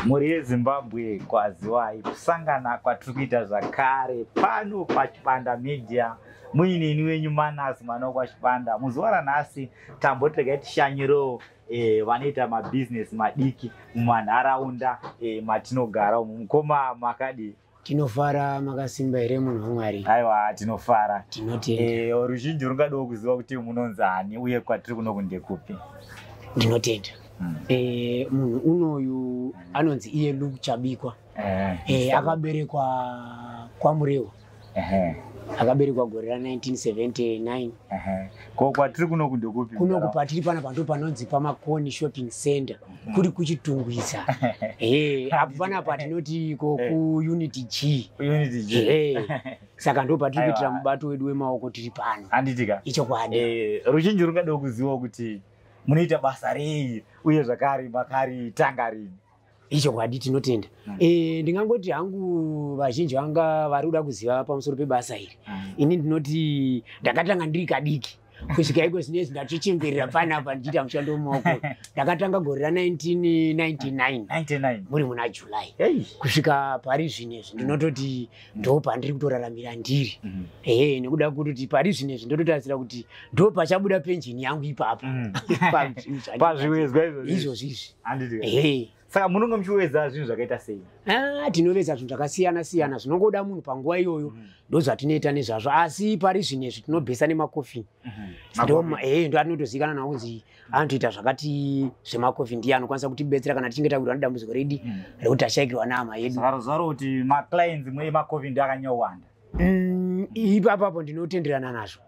Muri yeZimbabwe kwaziwai kusangana kwaturikuita zvakare pano paChibanda Media muinini wenyu Manass mwana kwaChibanda. Muzuva ranhasi tambotega tishanyirewo vanoita mabusiness madiki mumanharaunda matinogara umu. Mukoma makadi tinofara makasimba here munhu waMwari? Aiwa, tinofara. Tinotenda. Ruzhinji rungadawo kuziva kuti munonzi ani uye kwatiri kuno ndekupi? Ndinotenda. Munhu unoyu anonzi iye Luke Chabikwa. Akaberekwa kwaMurewa. Akaberekwa gore ra 1979. Ko kwatiri kuno ndekupi? Kuno kupatiri panapa ndo panonzi paMakoni Shopping Center kuri kuchitungwiza. Apo panapa tinoti ko ku Unity G. Unity G. Saka ndo patiri kuitira mubato wedu wemaoko tiri pano. Handitika. Icho kwadi. Ruzhinji rungadawo kuziva kuti munoita basa rei uye zvakare makari tanga rini? Icho kwadi tinotenda. Ndingangoti hangu vazhinji vanga vari kuda kuziva pamusoro pebasa iri. Ini ndinoti ndakatanga ndiri kadiki. Kusvika iko zvinezvi ndatochemberera panapa ndichiita mushando wemaoko. Ndakatanga gore ra 1999. Muri muna July. Kusvika pari zvinezvi ndinototi ndo pandiri kutoraramira ndiri. Nekuda kuti pari zvinezvi ndototarisira kuti ndo pachabuda penjini yangu ipapo. Pazviwezwa izvozvi. Saka munonga muchiwedza zvinhu zvakaita sei? Tinoveza zvinhu zvakasiyana siyana zvinongoda munhu panguva iyoyo ndo zvatinoita nezvazvo, asi pari zvinezvi tinobhesa nemakofinhi. Ndo anotozikanwa nawo kunzi anotoita zvakati zvemakofinhi ndiye anokwanisa kutibetsera kana tichinge tawirwa nedambudziko redi rekuti tashayikirwa nehama yedu. Zvaro kuti maclients mwemakofinhi ndakanyawanda. Ipapo ndinotenderana nazvo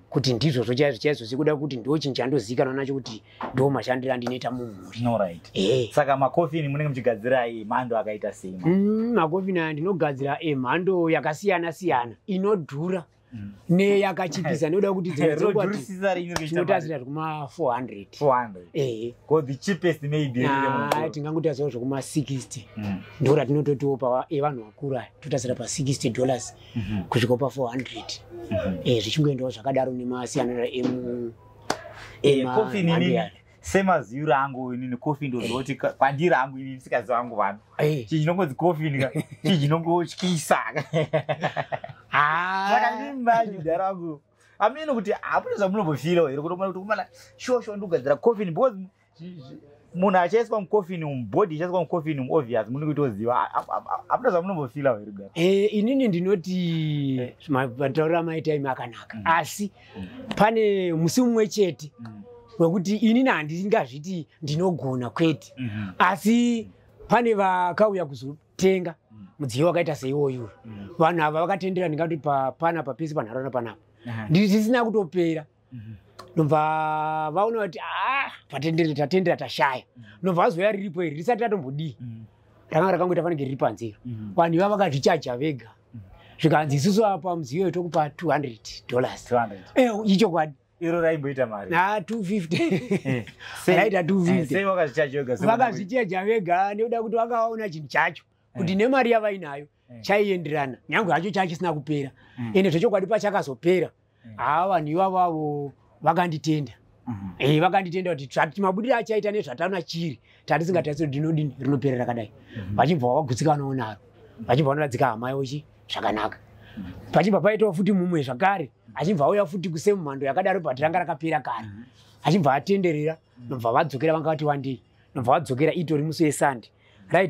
kuti ndizvo chaizvo sikuda kuti ndo chinhu chandozikanwa nacho kuti ndo mashandiro andinoita mumhuri. Saka makofinhi munenge muchigadzira mhando akaita sei? Makofinhi aya ndinogadzira mhando yakasiyana siyana inodhura neyakachipisa nekuda kuti tinotadzira zvekuma 400. The cheapest maybe tingangotarisira zvekuma 60 ndo ratinototiwo vanhu vakuru aya totadzira pa $60 kusvika pa 400. Zvichingoendawo zvakadaro nemasiyaniro kofinhi semaziviro angu inini kofinhi ndozoti kwandiri angu inini sikaziva vangu vanhu chichinongodzi kofinhi chichinongotyisa. Saka ndini majudha rangu amene kuti hapana zvamunombofira here kuti kumana shosho ndogadzira kofinhi because munhu achaiswa mukofinhi mubhodhi ichaiswa mukofinhi muobvious munenge kutoziva hapana zvamunombofira here. Inini ndinoti matauriro amaita imi akanaka, asi pane musi mumwe chete wekuti inini handingazviti ndinogona kwete, asi pane vakauya kuzotenga mudziyo wakaita seiwoyo. Vanhu ava vakatendera ndingati pana papese panharaunda panapa ndisina kutopera. Nobva vaona kuti tatendera tashaya. Nobva vazoya riripo iri risati ratombodii rakanga rakangoita fanike riri panzero. Vanhu ivava vakazvichaja vega zvikanzi isusu apa mudziyo uyu tokupa $200. Icho kwadi iro raimboita mari 250. Raita 250. Vakazvichaja vega nekuda kuti vakaona chinhu chacho kuti nemari yavainayo chaienderana nyange hacho chachisina kupera. Ende zvechokwadi pachakazopera vanhu ivavavo vakanditenda. Vakanditenda kuti mabudiro achaita nezvatana chiri tatisingatarisi kuti rinopera rakadai. Vachibva vagutsikanawo naro, vachibva vanoradzika hama yochi zvakanaka. Pachibva paitawo futi mumwe zvakare achibva auya futi kusemumhando yakadaro bhati ranga rakapera kare, achibva atenderera. Nobva vadzokera vanga vati wandei, nobva vadzokera itori musi weSunday.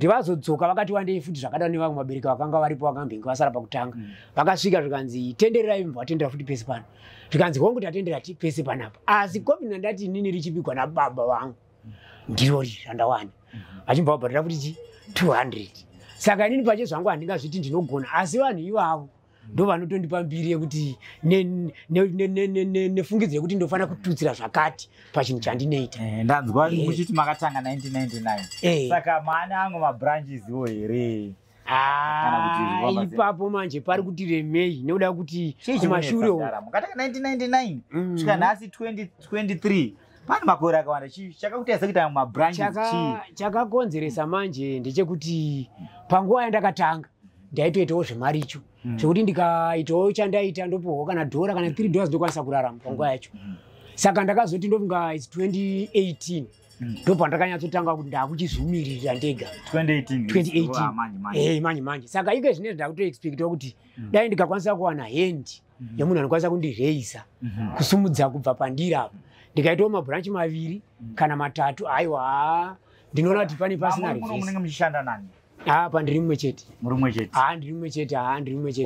Vazodzoka vakati wandei futi zvakadaro nevamwe vabereki vakanga varipo vakambenge vasara pakutanga. Vakasvika zvikanzi tendererai, mbva vatendera futi pese pano. Zvikanzi hongu tatendera pese panapa, asi kofinhi ndati inini richipigwa nababa vangu ndiro randawanda. Vachibva vabharira futi 200. Saka inini pache zvangu handingazviti ndinogona, asi vanhu ivavo ndo vanotondipa mbiri yekuti nefungidzo yekuti ndofanira kututsira zvakati pachinhu chandinoita. Ndanzwa muchiti makatanga 1999. Saka maana amwe mabranches iwo here? Ipapo manje pari kuti remei nekuda kuti kumashure mukatanga 1999 kusvika nhasi 2023 pane makore akawanda. Chakakutaisa kuti amwe mabranches chakakonzeresa manje ndechekuti panguva yandakatanga ndaitoitawo zvemari icho zvekuti ndikaitawo chandaita ndopuhwa kana $1 kana $3 ndokwanisa kurarama panguva yacho. Saka ndakazoti ndofunga 2018 ndopandakanyatsotanga kuti ndakuchizumirira ndega 2018 manje saka ike zvine ndakutoexpecta kuti dai ndikakwanisa kuwana hendi yemunhu anokwanisa kundireisa kusumudza kubva pandiri apo ndikaitawo mabhuranchi maviri kana matatu aiwa ndinoona kuti pane pasina munenge muchishanda nani apa ndiri mumwe chete ndiri mumwe chete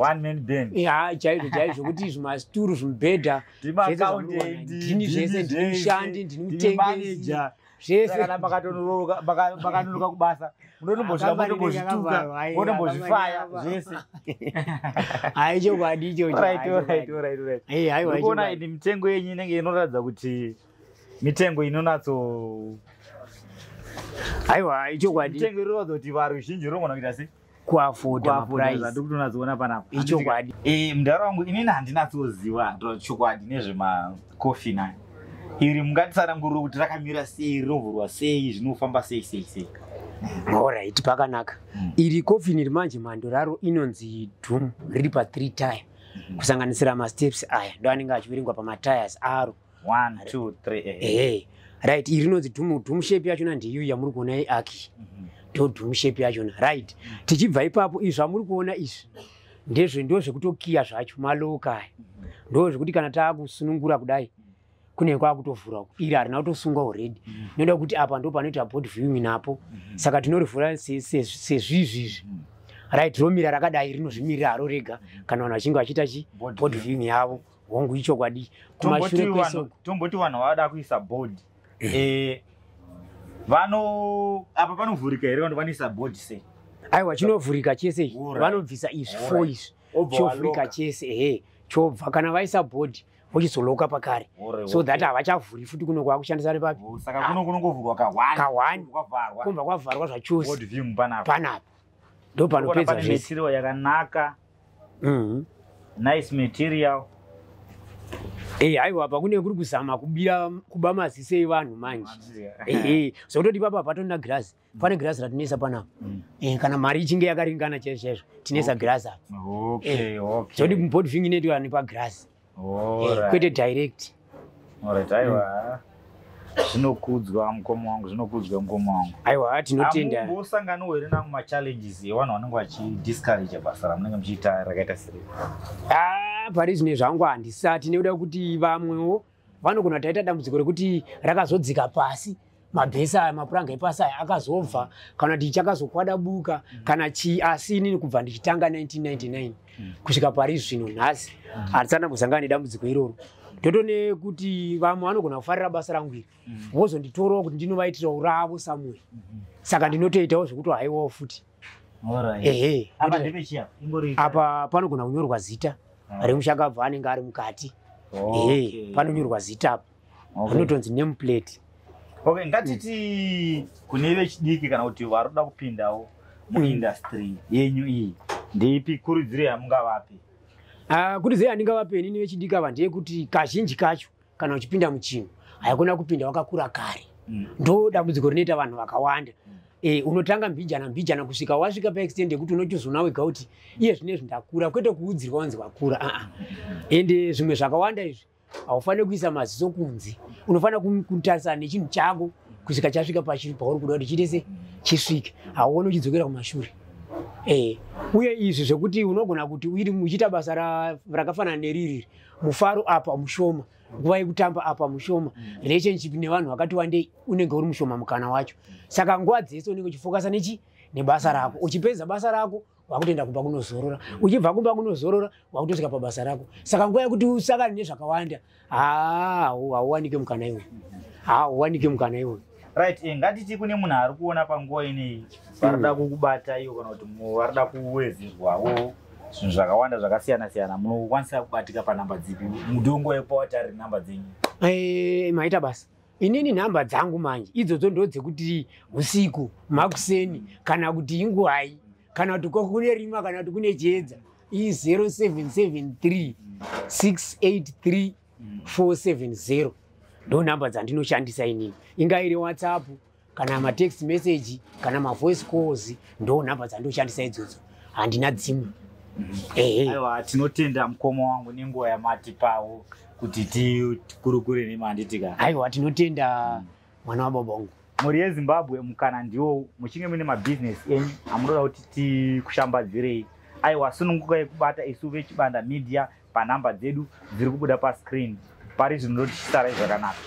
one man band chaizvo kuti zvimasturu zvimubhedha ndini zvese ndini mushandi ndini mutengesi zvese kana makanonoka kubasa unotombosvika motombozvituka motombozvifaya zvese chokwadi ichokuona ini mitengo yenyu inenge inoratidza kuti mitengo inonatso aiwa ichokwadi mitengo inoratidza kuti varuzhinji runogona kuita sei kuafoda ndikutonazoona panapa ichokwadi mundaro wangu inini handinatsoziva chokwadi nezvemakofinhi iri mungatitsananguriro kuti rakamira sei rinovhurwa sei zvinofamba sei alright pakanaka iri kofinhi rimanje mhando raro inonzi drum riri pa3 tire kusanganisira masteps aya ndo anenge achiverengwa pamatires aro 1 2 3 right iri rinonzi drum shape yachona ndiyo yamuri kuona iaki ndo drum shape yachona right tichibva ipapo izvi zvamuri kuona izvi ndozvekutokiya zvacho maloka aya ndozvekuti kana taakusunungura kudai kune kwakutovhura iri harina kutosungwa already noda kuti apa ndo panoita board viewing napo saka tinorivhura sezvizvizvi right romira rakadai rinozvimirira haro rega kana vanhu vachinge vachiita board viewing yavo hongu ichokwadi kumashure kweso tomboti vanhu vada kuisa board vano apa panovhurika here vanhu vanoisa board sei aiwa chinovhurika chese vanobvisa izvi 4 izvi chovhurika chese chobva kana vaisa board vochizoloka pakare so that havachavhuri futi kuno kwakushandisa repapi saka kuno kunongovhurwa ka1 kumva kwavharwa zvachose panapa ndo panopedza zvese yakanaka nice material aiwa apa kune kuri kuzama kuba maziso evanhu manje zokutoti papa patona girazi pane girazi ratinoisa panapa kana mari ichinge yakaringana chaizvo tinoisa girazi apo zoti board viewing inoitwa nepagirazi kwete direct aiwa zvinokudzwa mukoma wangu aiwa tinotenda ambosanganawo here nangu machallenges evanhu vanenge vachidiscourage basa ramunenge muchiita rakaita sei pari zvine zvangu handisati nekuda kuti vamwewo vanogona taita dambudziko rekuti rakazodzika pasi mabhesi aya mapuranga epasi aya akazobva kana kuti chakazokwada buka kana chii asi inini kubva ndichitanga 1999 kusvika pari zvino nhasi handisana kuzangana nedambudziko iroro ndotone kuti vamwe vanogona kufarira basa rangu iri vozonditorawo kuti ndinovaitira uravo samwe saka ndinotoitawo zvekuti haiwawo futi apa panogona kunyorwa zita remushakabva anenge ari mukati panonyorwa zita apa anotonzi name plate ngatiti kune vechidiki kana kuti varoda kupindawo muindustry yenyu iyi ndeipi kurudziro yamungavape kurudziro yandingavape inini vechidiki ava ndeyekuti kazhinji kacho kana uchipinda muchinhu haikona kupinda wakakura kare ndo dambudziko rinoita vanhu vakawanda unotanga mbijana kusvika wasvika paextend yekuti unochizoona wega kuti iye zvinezvi ndakura kwete kuudzirwa wanzi wakura ende zvimwe zvakawanda izvi haufaniri kuisa maziso kunze unofanira kutarisana nechinhu chako kusvika chasvika pauri kuda kuti chiite chisvike hauoni uchidzokera kumashure uye izvi zvekuti unogona kuti uchiita basa rakafanana neriri mufaro apa mushoma nguva yekutamba apa mushoma relationship nevanhu vakati wandei unenge uri mushoma mukana wacho saka nguva dzese unenge uchifokasa nebasa rako uchipedza basa rako wakutoenda kumba kunozorora uchibva kumba kunozorora wakutosvika pabasa rako saka nguva yekuti usakane nezvakawanda hauwanike mukana iwoyo right ngatiti kune munhu ari kuona panguva ineyi varida kukubata iyo kana kuti varida kuwedzerwawo zvinhu zvakawanda zvakasiyana-siyana munokwanisa kubatika panhamba dzipi mudongo yepawatariri nhamba dzenyu maita basa inini nhamba dzangu manje idzodzo ndo dzekuti usiku makuseni kana kuti ingwai kana kuti kune rima kana kuti kune chiedza i0773 683 470 ndo nhamba dzandinoshandisa inini ingairi WhatsApp kana matext message kana mavoice calls ndo nhamba dzandinoshandisa idzodzo handina dzimwe aiwa tinotenda mukoma wangu nenguva yamati pawo kuti tikurukure nemanditika aiwa tinotenda mwana wababa wangu Mhuri yeZimbabwe mukana ndiwo muchinge mune mabusiness enyu amunoda kuti tikushambadzirei. Aiwa sunungukai kubata isu veChibanda Media panhamba dzedu dziri kubuda pascreen. Pari zvinoti chisarai zvakanaka.